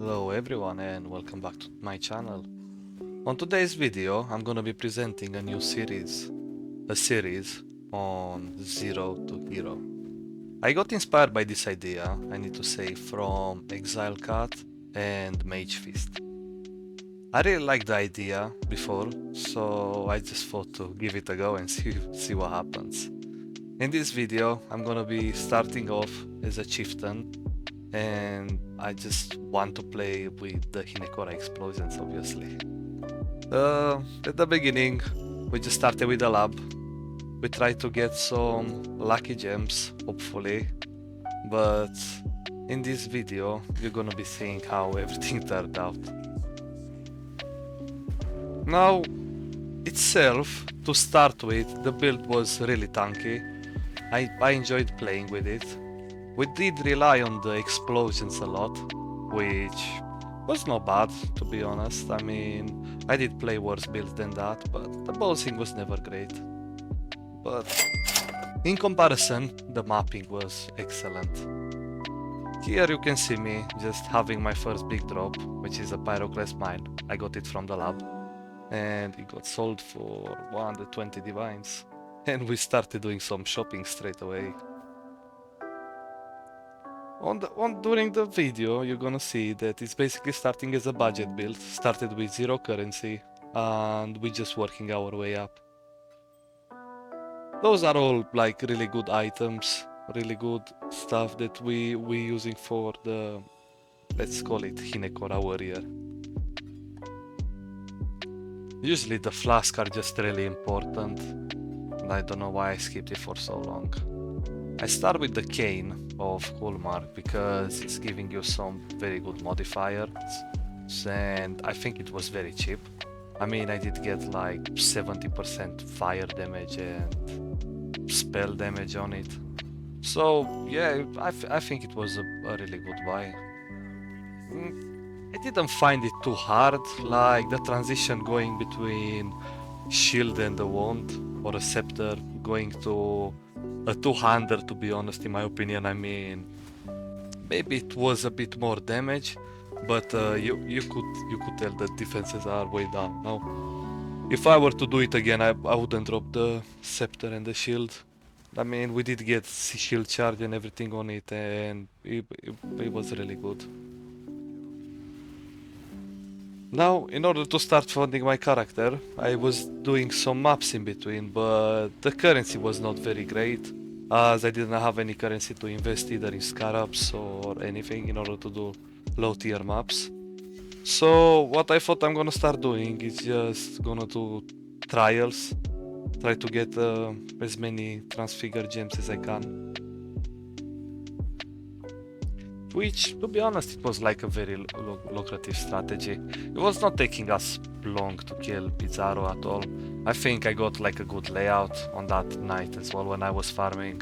Hello everyone and welcome back to my channel. On today's video I'm gonna be presenting a new series. A series on Zero to Hero. I got inspired by this idea, I need to say, from Exile Cut and Mage Fist. I really liked the idea before, so I just thought to give it a go and see what happens. In this video I'm gonna be starting off as a Chieftain, and I just want to play with the Hinekora explosions, obviously. At the beginning, we just started with the lab. We tried to get some lucky gems, hopefully, but in this video, you're gonna be seeing how everything turned out. Now, itself, to start with, the build was really tanky. I enjoyed playing with it. We did rely on the explosions a lot, which was not bad, to be honest. I mean, I did play worse builds than that, but the bouncing was never great. But in comparison, the mapping was excellent. Here you can see me just having my first big drop, which is a Pyroclast mine. I got it from the lab, and it got sold for 120 divines. And we started doing some shopping straight away. During the video, you're gonna see that it's basically starting as a budget build, started with 0 currency, and we're just working our way up. Those are all like really good items, really good stuff that we're using for the, let's call it Hinekora warrior. Usually the flask are just really important, and I don't know why I skipped it for so long. I start with the cane of Hallmark because it's giving you some very good modifiers, and I think it was very cheap. I mean, I did get like 70% fire damage and spell damage on it. So yeah, I think it was a really good buy. I didn't find it too hard, like the transition going between shield and the wand, or a scepter going to a two-hander, to be honest, in my opinion. I mean, maybe it was a bit more damage, but you could tell the defenses are way down now. If I were to do it again, I wouldn't drop the scepter and the shield. I mean, we did get shield charge and everything on it, and it was really good. Now, in order to start funding my character, I was doing some maps in between, but the currency was not very great, as I didn't have any currency to invest either in scarabs or anything in order to do low tier maps. So what I thought I'm gonna start doing is just gonna do trials, try to get as many transfigure gems as I can. Which, to be honest, it was like a very lucrative strategy. It was not taking us long to kill Pizarro at all. I think I got like a good layout on that night as well when I was farming.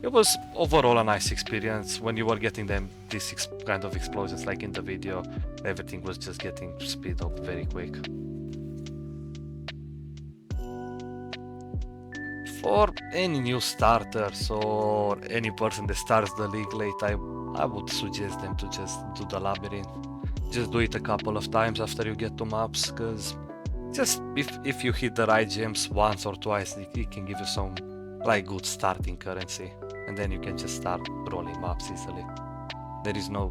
It was overall a nice experience. When you were getting these kind of explosions like in the video, everything was just getting speed up very quick. For any new starters or any person that starts the league late, I would suggest them to just do the labyrinth. Just do it a couple of times after you get to maps, because just if you hit the right gems once or twice, it can give you some like good starting currency, and then you can just start rolling maps easily. There is no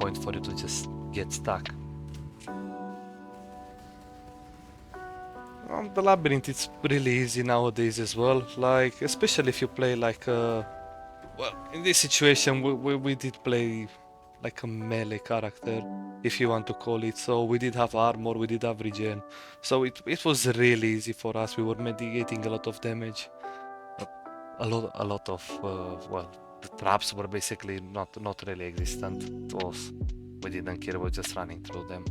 point for you to just get stuck. The labyrinth, it's really easy nowadays as well, like especially if you play like well, in this situation we did play like a melee character, if you want to call it. So we did have armor, we did have regen, so it was really easy for us. We were mitigating a lot of damage, a lot of well, the traps were basically not really existent to us. We didn't care, we were just running through them.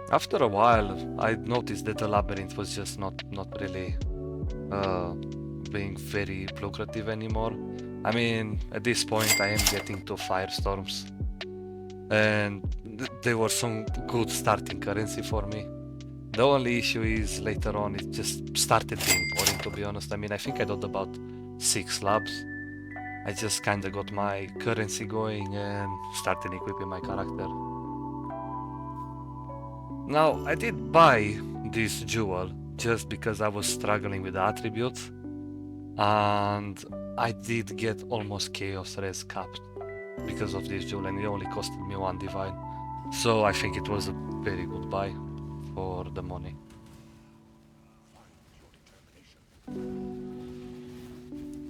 After a while, I noticed that the labyrinth was just not really being very lucrative anymore. I mean, at this point I am getting to firestorms, and they were some good starting currency for me. The only issue is later on it just started being boring, to be honest. I mean, I think I did about 6 labs, I just kinda got my currency going and started equipping my character. Now, I did buy this jewel just because I was struggling with the attributes, and I did get almost Chaos Res capped because of this jewel, and it only costed me 1 divine. So I think it was a very good buy for the money.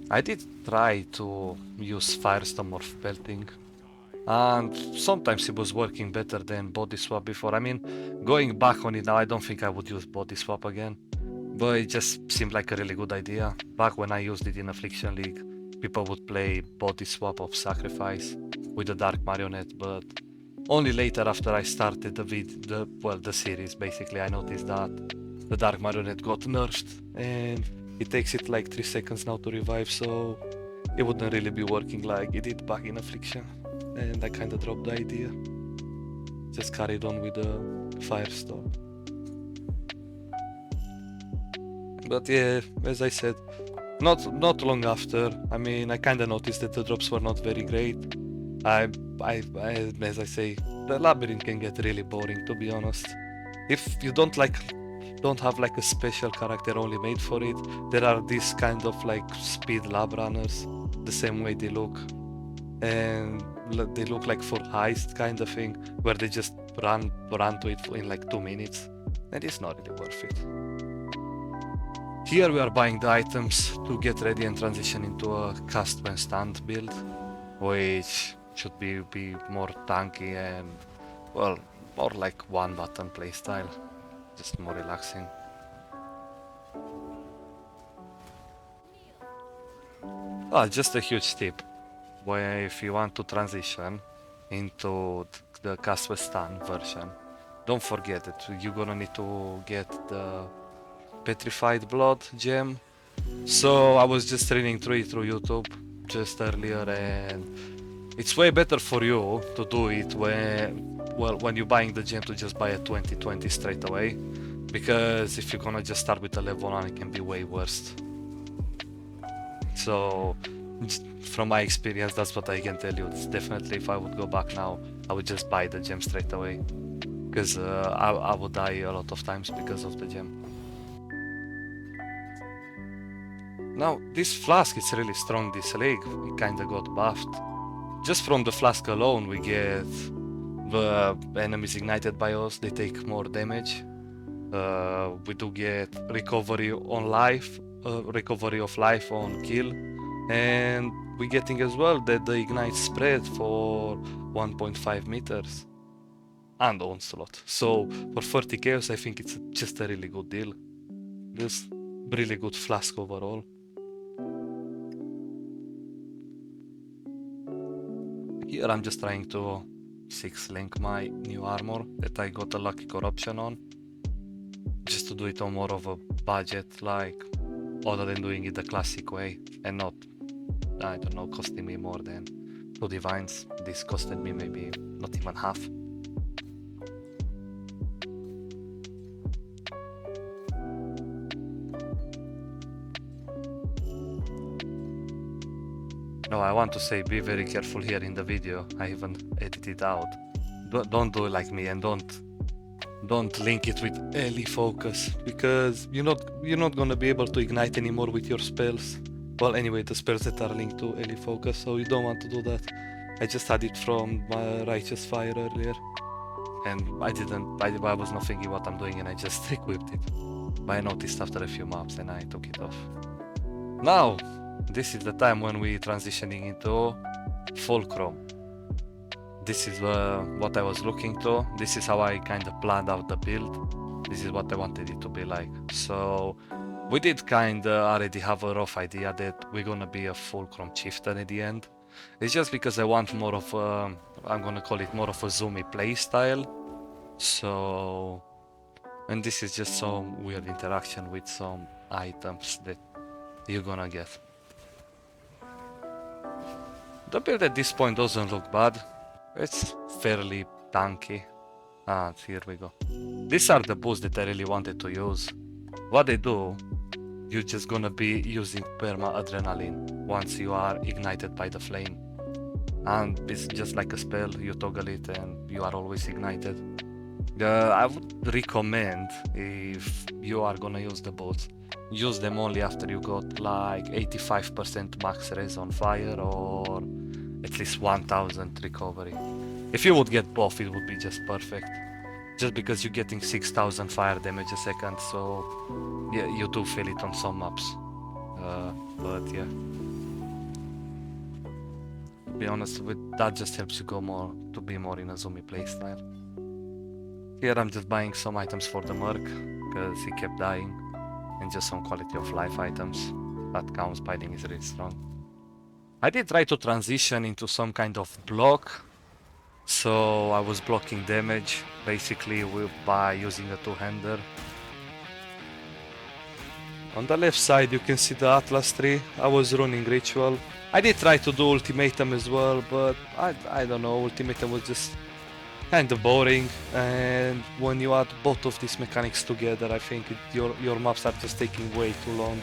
I did try to use Firestorm or Pelting, and sometimes it was working better than Body Swap before. I mean, going back on it now, I don't think I would use Body Swap again, but it just seemed like a really good idea. Back when I used it in Affliction League, people would play Body Swap of Sacrifice with the Dark Marionette, but only later after I started the series, basically, I noticed that the Dark Marionette got nerfed, and it takes it like 3 seconds now to revive, so it wouldn't really be working like it did back in Affliction. And I kinda dropped the idea. Just carried on with the Firestorm. But yeah, as I said, not long after, I mean, I kinda noticed that the drops were not very great. As I say, the labyrinth can get really boring, to be honest. If you don't have like a special character only made for it, there are these kind of like speed lab runners, the same way they look, and they look like for heist kind of thing, where they just run to it in like 2 minutes, and it's not really worth it. Here we are buying the items to get ready and transition into a cast when stand build, which should be more tanky and, well, more like one button playstyle, just more relaxing. Just a huge tip, where if you want to transition into the cast with stand version, don't forget that you're gonna need to get the Petrified Blood gem. So I was just reading through it through YouTube just earlier, and it's way better for you to do it when you're buying the gem, to just buy a 20/20 straight away, because if you're gonna just start with a level 1, it can be way worse. So from my experience, that's what I can tell you. It's definitely, if I would go back now, I would just buy the gem straight away, because I would die a lot of times because of the gem. Now, this flask is really strong this league. It kinda got buffed. Just from the flask alone, we get the enemies ignited by us, they take more damage. We do get recovery on life, recovery of life on kill, and we're getting as well that the ignite spread for 1.5 meters and onslaught. So for 30 chaos, I think it's just a really good deal. Just really good flask overall. Here I'm just trying to 6-link my new armor that I got a lucky corruption on, just to do it on more of a budget, like, other than doing it the classic way, and not, I don't know, costing me more than 2 divines. This costed me maybe not even half. No, I want to say, be very careful here in the video. I even edited out. Don't do it like me, and don't link it with LE focus, because you're not gonna be able to ignite anymore with your spells. Well, anyway, the spells that are linked to LE focus, so you don't want to do that. I just had it from my Righteous Fire earlier, and I was not thinking what I'm doing, and I just equipped it. But I noticed after a few maps, and I took it off. Now, this is the time when we're transitioning into Fulcrum. This is what I was looking to. This is how I kind of planned out the build. This is what I wanted it to be like. So we did kind of already have a rough idea that we're gonna be a Fulcrum Chieftain at the end. It's just because I want more of a, I'm gonna call it more of a zoomy playstyle. So, and this is just some weird interaction with some items that you're gonna get. The build at this point doesn't look bad. It's fairly tanky. Here we go. These are the boosts that I really wanted to use. What they do you're just gonna be using perma adrenaline once you are ignited by the flame. And it's just like a spell, you toggle it and you are always ignited. I would recommend, if you are gonna use the boats, use them only after you got like 85% max res on fire or at least 1000 recovery. If you would get both, it would be just perfect. Just because you're getting 6000 fire damage a second, so yeah, you do feel it on some maps. But yeah, to be honest, that just helps you to be more in a zombie playstyle. Here I'm just buying some items for the Merc, because he kept dying, and just some quality of life items. That counts, piling is really strong. I did try to transition into some kind of block, so I was blocking damage, basically by using a two-hander. On the left side you can see the Atlas tree. I was running Ritual. I did try to do Ultimatum as well, but I don't know, Ultimatum was just kind of boring, and when you add both of these mechanics together, I think your maps are just taking way too long,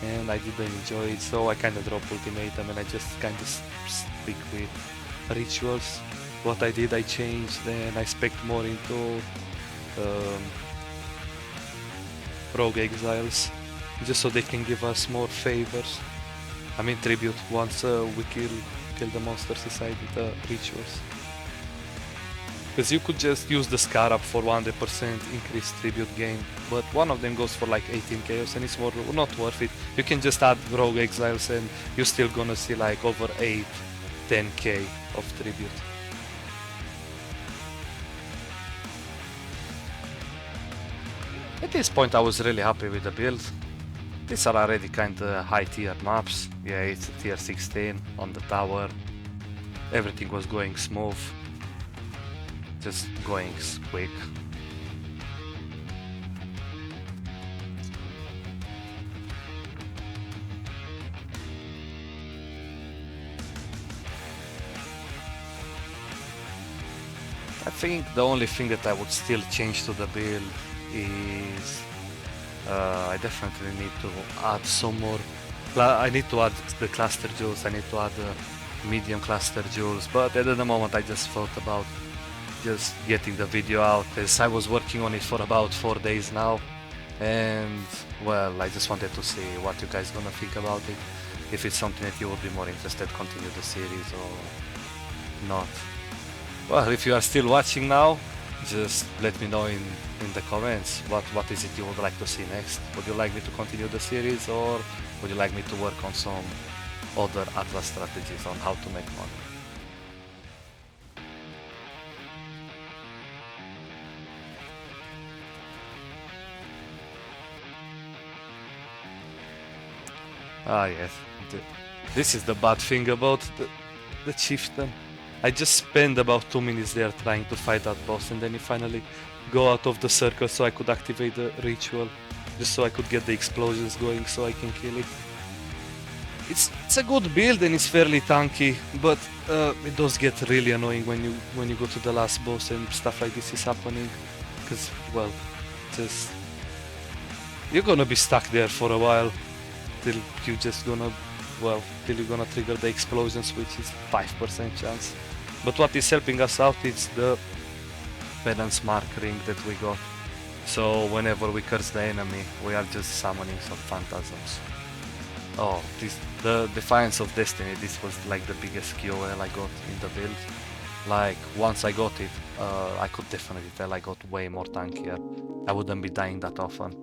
and I didn't enjoy it, so I kind of dropped Ultimatum and I just kind of stick with Rituals. What I did, I changed, and I spec'd more into Rogue Exiles, just so they can give us more favors. I mean tribute, once we kill the monsters inside the Rituals. Because you could just use the Scarab for 100% increased tribute gain, but one of them goes for like 18 chaos and it's not worth it. You can just add Rogue Exiles and you're still gonna see like over 8-10k of tribute. At this point I was really happy with the build. These are already kinda high tier maps. Yeah, it's a tier 16 on the tower. Everything was going smooth. Just going quick. I think the only thing that I would still change to the build is I definitely need to add some more. I need to add the cluster jewels, I need to add the medium cluster jewels, but at the moment I just thought about just getting the video out, as I was working on it for about 4 days now, and well, I just wanted to see what you guys gonna think about it, if it's something that you would be more interested continue the series or not. Well, if you are still watching now, just let me know in the comments what is it you would like to see next. Would you like me to continue the series, or would you like me to work on some other Atlas strategies on how to make money? Ah yes, this is the bad thing about the Chieftain. I just spent about 2 minutes there trying to fight that boss, and then he finally go out of the circle so I could activate the ritual, just so I could get the explosions going so I can kill it. It's a good build and it's fairly tanky, but it does get really annoying when you go to the last boss and stuff like this is happening, because well, just you're gonna be stuck there for a while till you're gonna trigger the explosions, which is 5% chance. But what is helping us out is the Penance Mark ring that we got. So whenever we curse the enemy, we are just summoning some phantasms. Oh, the Defiance of Destiny, this was like the biggest QOL I got in the build. Like, once I got it, I could definitely tell I got way more tankier. I wouldn't be dying that often.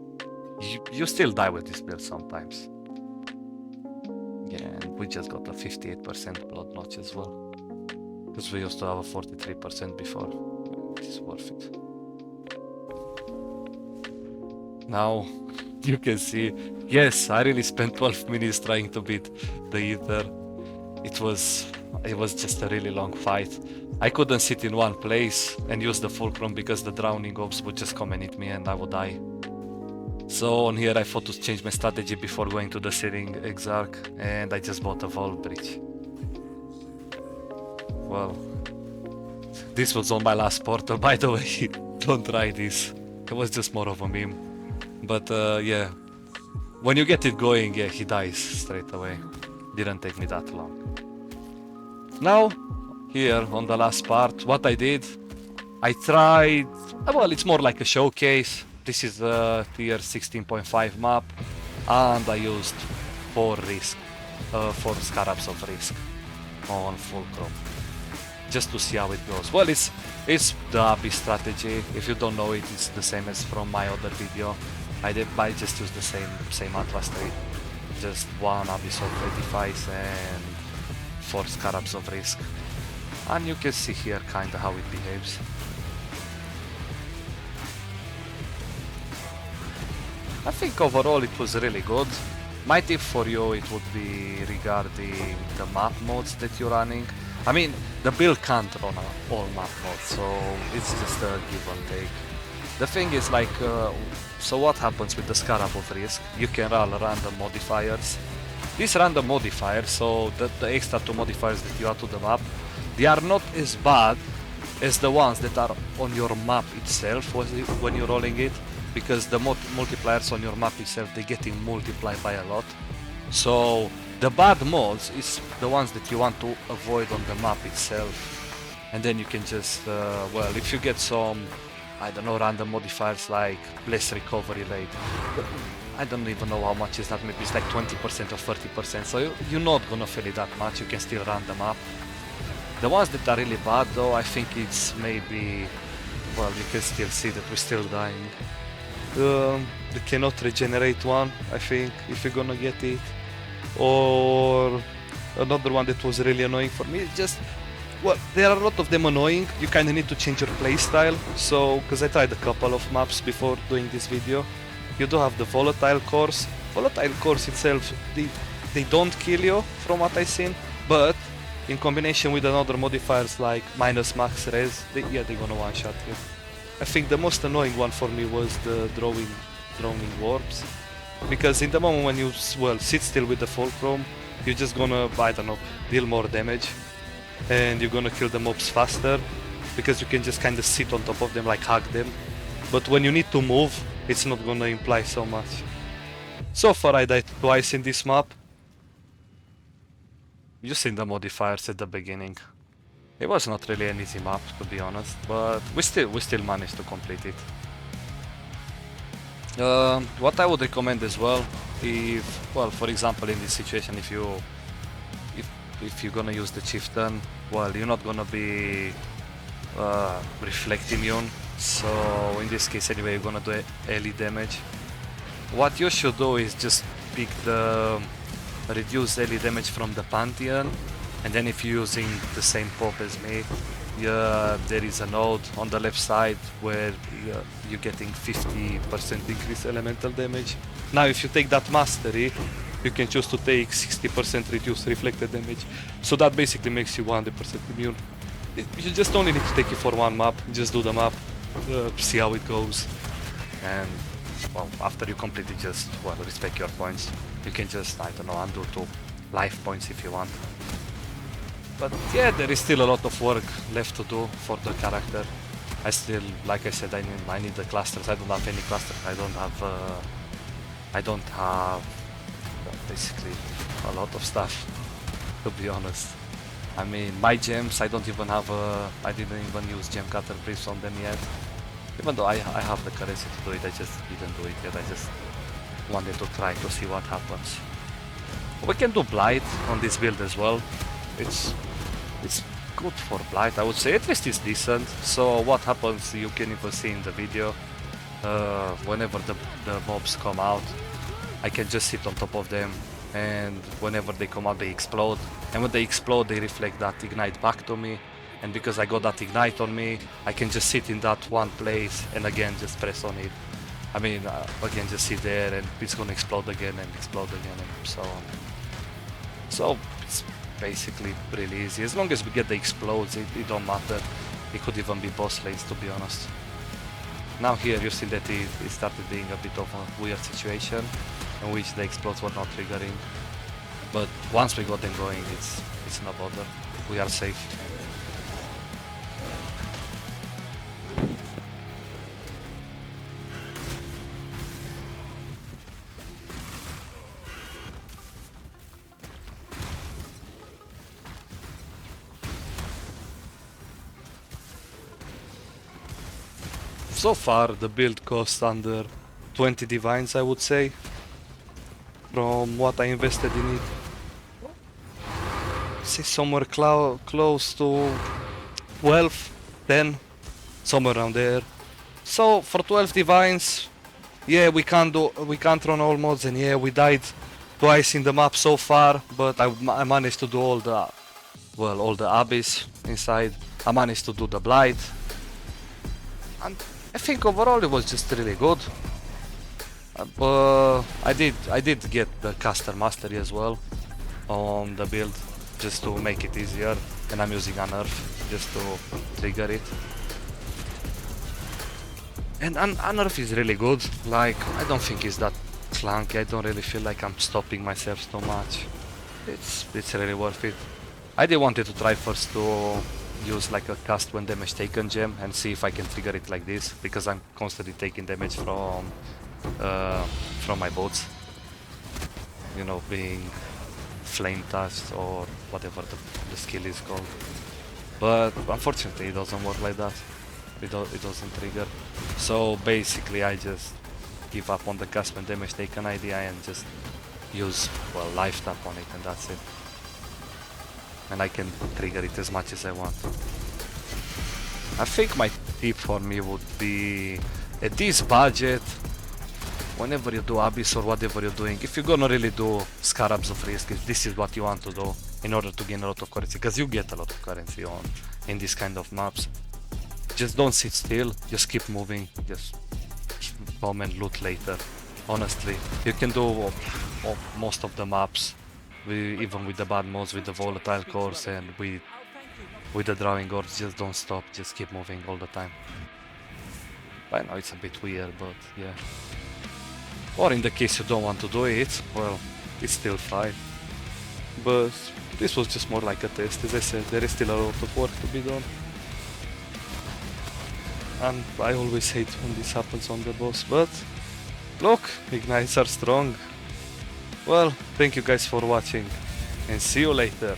You still die with this build sometimes. Yeah, and we just got a 58% blood notch as well, because we used to have a 43% before. It's worth it. Now you can see, yes, I really spent 12 minutes trying to beat the Ether. It was just a really long fight. I couldn't sit in one place and use the fulcrum because the drowning orbs would just come and hit me and I would die. So on here I thought to change my strategy before going to the Searing Exarch, and I just bought a Vault Bridge. Well, this was on my last portal, by the way. Don't try this. It was just more of a meme. But yeah, when you get it going, yeah, he dies straight away. Didn't take me that long. Now, here on the last part, what I did, I tried, well, it's more like a showcase. This is a tier 16.5 map, and I used 4 scarabs of risk on fulcrum, just to see how it goes. Well, it's the Abyss strategy. If you don't know it, it's the same as from my other video. I just used the same Atlas tree, just 1 Abyss of Edifice and 4 scarabs of risk, and you can see here kinda how it behaves. I think overall it was really good. My tip for you, it would be regarding the map modes that you're running. I mean, the build can't run all map modes, so it's just a give and take. The thing is like, so what happens with the Scarab of Risk? You can run random modifiers. These random modifiers, so the extra 2 modifiers that you add to the map, they are not as bad as the ones that are on your map itself when you're rolling it, because the multipliers on your map itself, they're getting multiplied by a lot. So the bad mods is the ones that you want to avoid on the map itself, and then you can just, well, if you get some, I don't know, random modifiers like less recovery rate, I don't even know how much is that, maybe it's like 20% or 30%, so you're not gonna feel it that much, you can still run them up. The ones that are really bad though, I think it's maybe, well, you can still see that we're still dying. You cannot regenerate one, I think, if you're gonna get it. Or another one that was really annoying for me, just, well, there are a lot of them annoying. You kinda need to change your playstyle. So, because I tried a couple of maps before doing this video. You do have the volatile cores. Volatile cores itself, they don't kill you from what I've seen, but in combination with another modifiers like minus max res, they're gonna one-shot you. I think the most annoying one for me was the drawing warps, because in the moment when you, well, sit still with the fulcrum, you're just gonna, I don't know, deal more damage, and you're gonna kill the mobs faster, because you can just kinda sit on top of them, like hug them. But when you need to move, it's not gonna imply so much. So far I died twice in this map. Using the modifiers at the beginning. It was not really an easy map, to be honest, but we still managed to complete it. What I would recommend as well, if, well, for example, in this situation, if you're gonna use the Chieftain, well, you're not gonna be reflect immune, so in this case anyway, you're gonna do melee damage. What you should do is just pick the reduce melee damage from the Pantheon, and then if you're using the same pop as me, there is a node on the left side where you're getting 50% increased elemental damage. Now if you take that mastery, you can choose to take 60% reduced reflected damage, so that basically makes you 100% immune. You just only need to take it for one map, just do the map, see how it goes, and well, after you complete it, just, well, respect your points. You can just, I don't know, undo 2 life points if you want. But yeah, there is still a lot of work left to do for the character. I still, like I said, I need the clusters. I don't have any clusters. I don't have basically a lot of stuff, to be honest. I mean, my gems, I didn't even use gem cutter briefs on them yet. Even though I have the currency to do it, I just didn't do it yet. I just wanted to try to see what happens. We can do Blight on this build as well. It's good for Blight, I would say. At least it's decent. So what happens, you can even see in the video, whenever the mobs come out, I can just sit on top of them, and whenever they come out they explode, and when they explode they reflect that ignite back to me, and because I got that ignite on me, I can just sit in that one place and again just press on it. I mean, again, just sit there and it's gonna explode again and so on. So it's basically really easy. As long as we get the explodes, it don't matter. It could even be boss lanes, to be honest. Now here you see that it started being a bit of a weird situation in which the explodes were not triggering. But once we got them going, it's no bother. We are safe. So far the build costs under 20 divines, I would say, from what I invested in it. See, somewhere close to 12, 10, somewhere around there. So for 12 divines, yeah, we can't run all mods, and yeah, we died twice in the map so far, but I managed to do all the abyss inside. I managed to do the blight, and I think overall it was just really good. I did get the caster mastery as well on the build, just to make it easier, and I'm using Unearth just to trigger it. And Unearth is really good. Like, I don't think it's that clunky. I don't really feel like I'm stopping myself so much. It's really worth it. I did wanted to try first to use like a cast when damage taken gem and see if I can trigger it like this, because I'm constantly taking damage from my bots. You know, being flame touched or whatever the skill is called. But unfortunately, it doesn't work like that. It doesn't trigger. So basically, I just give up on the cast when damage taken idea and just use, well, life tap on it, and that's it. And I can trigger it as much as I want. I think my tip for me would be, at this budget, whenever you do Abyss or whatever you're doing, if you're gonna really do Scarabs of Risk, if this is what you want to do in order to gain a lot of currency, because you get a lot of currency in this kind of maps, just don't sit still, just keep moving, just come and loot later. Honestly, you can do most of the maps, even with the bad mods, with the volatile cores and with the drawing ores. Just don't stop, just keep moving all the time. I know it's a bit weird, but yeah. Or in the case you don't want to do it, well, it's still fine. But this was just more like a test. As I said, there is still a lot of work to be done. And I always hate when this happens on the boss, but look, ignites are strong. Well, thank you guys for watching, and see you later.